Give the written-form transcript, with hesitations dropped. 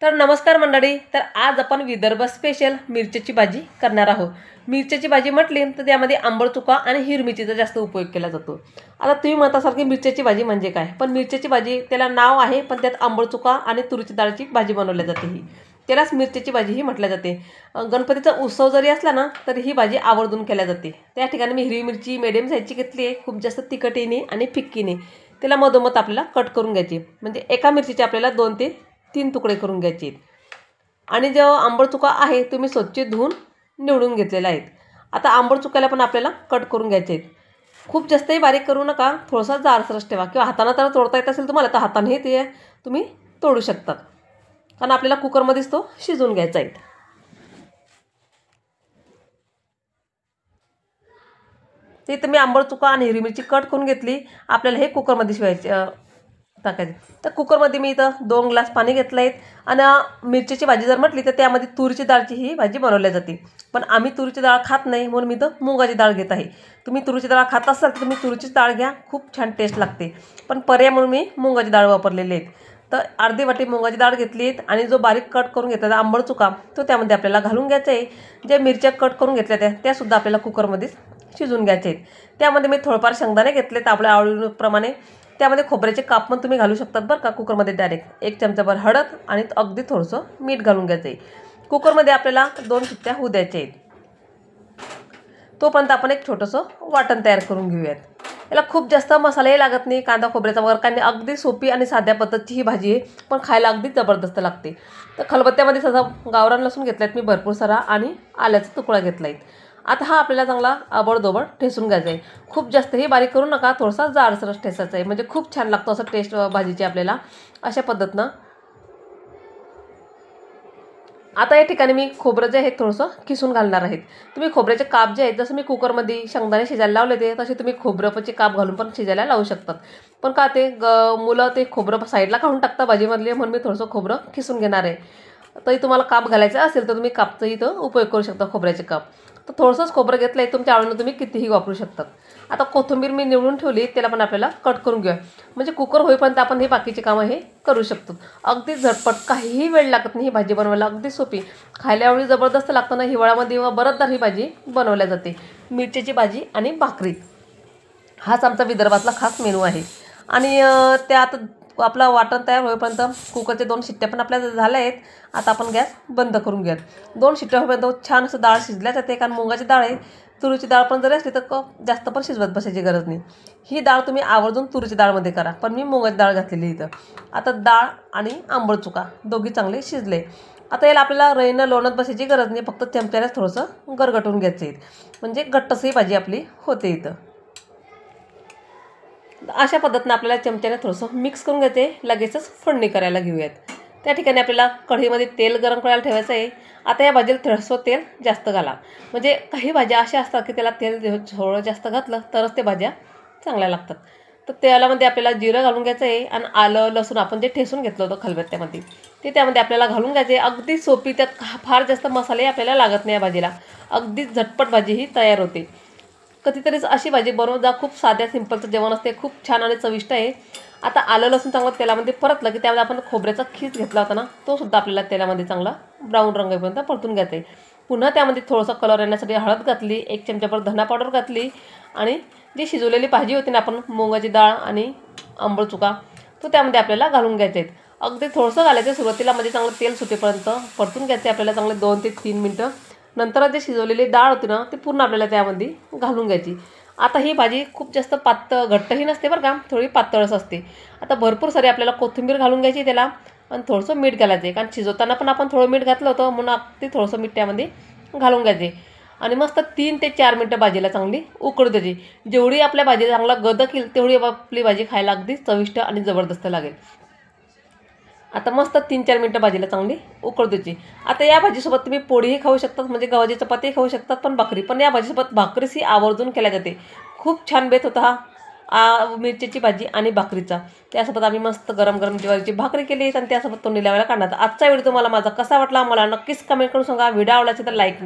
तर नमस्कार मंडळी. तर आज आपण विदर्भ स्पेशल मिरच्याची भाजी करणार आहोत. मिरच्याची भाजी म्हटली तर त्यामध्ये आंबट चुका आणि हिरवी मिरचीचा जास्त उपयोग केला जातो. आता तुम्ही म्हणत असाल की मिरच्याची भाजी म्हणजे काय, पण मिरच्याची भाजी त्याला नाव आहे, पण त्यात आंबट चुका आणि तुरीची डाळची भाजी बनवली जाते. ही त्यालाच मिरच्याची भाजी ही म्हटल्या जाते. गणपतीचा उत्सव जरी असला ना तरी ही भाजी आवर्जून केल्या जाते. त्या ठिकाणी मी हिरवी मिरची मिडियम साईजची घेतली आहे, खूप जास्त तिखटीने आणि फिक्कीने. त्याला मधोमध आपल्याला कट करून घ्यायची, म्हणजे एका मिरचीचे आपल्याला 2 ते 3 तुकडे करून घ्यायचे. आणि जो आंबट चुका आहे तुम्ही स्वच्छ धुवून निवडून घेतलेला आहेत. आता आंबट चुक्याला पण आपल्याला कट करून घ्यायचे आहेत. खूप जास्तही बारीक करू नका, थोडासा जाडसरच ठेवा, किंवा हाताने तर तोडता येत असेल तुम्हाला तर हातानेही ते तुम्ही तोडू शकतात, कारण आपल्याला कुकरमध्येच तो शिजवून घ्यायचा आहे. ते इथं मी आंबट चुका आणि हिरवी मिरची कट करून घेतली. आपल्याला हे कुकरमध्ये शिवायचे टाकायचे. तर कुकरमध्ये मी इथं 2 ग्लास पाणी घेतलं आहे. आणि मिरचीची भाजी जर म्हटली तर त्यामध्ये तुरीची डाळची ही भाजी बनवली जाते, पण आम्ही तुरीची डाळ खात नाही म्हणून मी इथं मुगाची डाळ घेत आहे. तुम्ही तुरीची डाळ खात असाल तर तुम्ही तुरीचीच डाळ घ्या, खूप छान टेस्ट लागते, पण पर्याय म्हणून मी मुगाची डाळ वापरलेली आहे. तर अर्धी वाटी मुगाची डाळ घेतली आहे आणि जो बारीक कट करून घेतला आंबट चुका तो त्यामध्ये आपल्याला घालून घ्यायचा आहे. ज्या मिरच्या कट करून घेतल्या त्यासुद्धा आपल्याला कुकरमध्येच शिजवून घ्यायचे आहेत. त्यामध्ये मी थोडंफार शेंगदाणे घेतले तर आपल्या आवडीप्रमाणे. त्यामध्ये खोबऱ्याचे काप पण तुम्ही घालू शकतात बरं का कुकरमध्ये डायरेक्ट. 1 चमचाभर हळद आणि अगदी थोडंसं मीठ घालून घ्यायचं आहे. कुकरमध्ये आपल्याला 2 शिट्ट्या होऊ द्यायच्या आहेत. तोपर्यंत आपण एक छोटंसं वाटण तयार करून घेऊयात. याला खूप जास्त मसालाही लागत नाही, कांदा खोबऱ्याचा वगैरे काही नाही, अगदी सोपी आणि साध्या पद्धतीची ही भाजी आहे, पण खायला अगदी जबरदस्त लागते. तर खलबत्त्यामध्ये सगळं गावरान लसूण घेतलायत मी भरपूर सारा, आणि आल्याचा तुकडा घेतला आहे. आता हा आपल्याला चांगला आबडधोबड ठेसून घ्यायचा आहे. खूप जास्तही बारीक करू नका, थोडासा जाडसरच ठेसायचा आहे, म्हणजे खूप छान लागतो असं टेस्ट भाजीची आपल्याला अशा पद्धतीनं. आता या ठिकाणी मी खोबरं जे आहे थोडंसं किसून घालणार आहेत. तुम्ही खोबऱ्याचे काप जे आहेत, जसं मी कुकरमध्ये शेंगदाणे शिजायला लावले ते तसे तुम्ही खोबऱ्याचे काप घालून पण शिजायला लावू शकतात. पण का ते मुलं ते खोबरं साईडला काढून टाकता भाजीमधले, म्हणून मी थोडंसं खोबरं किसून घेणार आहे. तरी तुम्हाला काप घालायचं असेल तर तुम्ही कापचं इथं उपयोग करू शकता, खोबऱ्याचे काप. तर थोडंसंच खोबरं घेतलं आहे, तुमच्या आवडीनं तुम्ही कितीही वापरू शकतात. आता कोथिंबीर मी निवडून ठेवली, त्याला पण आपल्याला कट करून घेऊया, म्हणजे कुकर होईपर्यंत आपण हे बाकीचे कामं हे करू शकतो. अगदी झटपट, काहीही वेळ लागत नाही ही भाजी बनवायला, अगदी सोपी, खायला एवढी जबरदस्त लागतं ना. हिवाळ्यामध्ये बरंचदा ही भाजी बनवल्या जाते. मिरचीची भाजी आणि भाकरी हाच आमचा विदर्भातला खास मेनू आहे. आणि त्यात आपला वाटण तयार होईपर्यंत कुकरचे 2 शिट्ट्या पण आपल्या झाल्या आहेत. आता आपण गॅस बंद करून घ्या. 2 शिट्ट्या होईपर्यंत छान असं डाळ शिजल्या जाते, कारण मुगाची डाळ आहे. तुरीची डाळ पण जरी असली तर जास्त पण शिजवत बसायची गरज नाही. ही डाळ तुम्ही आवर्जून तुरीची डाळमध्ये करा, पण मी मुगाची डाळ घातलेली इथं. आता डाळ आणि आंबट चुका दोघी चांगले शिजले. आता याला आपल्याला रईनं लोणत बसायची गरज नाही, फक्त चमच्यानेच थोडंसं गरगटून घ्यायचं आहे, म्हणजे घट्टसही भाजी आपली होते इथं. अशा पद्धतीनं आपल्याला चमच्याने थोडंसं मिक्स करून घ्यायचे. लगेचच फोडणी करायला घेऊयात. त्या ठिकाणी आपल्याला कढईमध्ये तेल गरम करायला ठेवायचं आहे. आता या भाजीला थोडंसं तेल जास्त घाला, म्हणजे काही भाज्या अशा असतात की त्याला तेल थोडं जास्त घातलं तरच ते भाज्या चांगल्या लागतात. तर तेलामध्ये आपल्याला जिरं घालून घ्यायचं आहे, आणि आलं लसूण आपण जे ठेसून घेतलं होतं खलबत्त्यामध्ये ते त्यामध्ये आपल्याला घालून घ्यायचे. अगदी सोपी, त्यात फार जास्त मसाले आपल्याला लागत नाही या भाजीला, अगदी झटपट भाजी ही तयार होते. कधीतरीच अशी भाजी बनवून जा, खूप साध्या सिंपलचं जेवण असते, खूप छान आणि चविष्ट आहे. आता आलं लसूण चांगलं तेलामध्ये परतलं की त्यामध्ये आपण खोबऱ्याचा खीस घेतला होता ना, तो सुद्धा आपल्याला तेलामध्ये चांगला ब्राऊन रंगापर्यंत परतून घ्यायचा आहे. पुन्हा त्यामध्ये थोडंसं कलर येण्यासाठी हळद घातली, 1 चमचाभर धना पावडर घातली, आणि जी शिजवलेली भाजी होती ना आपण मुगाची डाळ आणि आंबट चुका तो त्यामध्ये आपल्याला घालून घ्यायचे आहेत. अगदी थोडंसं घालायचं सुरुवातीला, म्हणजे चांगलं तेल सुटेपर्यंत परतून घ्यायचे आपल्याला चांगले 2 ते 3 मिनटं. नंतर जे शिजवलेली डाळ होती ना ती पूर्ण आपल्याला त्यामध्ये घालून घ्यायची. आता ही भाजी खूप जास्त पातळ घट्टही नसते बरं का, थोडी पातळच असते. आता भरपूर सारी आपल्याला कोथिंबीर घालून घ्यायची त्याला, आणि थोडंसं मीठ घालायचं आहे, कारण शिजवताना पण आपण थोडं मीठ घातलं होतं, म्हणून अगदी थोडंसं मीठ त्यामध्ये घालून घ्यायचे. आणि मस्त 3 ते 4 मिनटं भाजीला चांगली उकळू द्यायची. जेवढी आपल्या भाजीला चांगला गदक येईल तेवढी आपली भाजी खायला अगदी चविष्ट आणि जबरदस्त लागेल. आता मस्त 3-4 मिनटं भाजीला चांगली उकळू द्यायची. आता या भाजीसोबत तुम्ही पोळीही खाऊ शकतात, म्हणजे गव्हाची चपातीही खाऊ शकतात, पण भाकरी पण या भाजीसोबत भाकरीही आवर्जून केल्या जाते. खूप छान बेत होता हा मिरचीची भाजी आणि भाकरीचा. त्यासोबत आम्ही मस्त गरम गरम ज्वारीची भाकरी केली, आणि त्यासोबत तोंडी लावायला काढणार. आजचा व्हिडिओ तुम्हाला माझा कसा वाटला मला नक्कीच कमेंट करून सांगा. व्हिडिओ आवडला असेल तर लाईक नक्की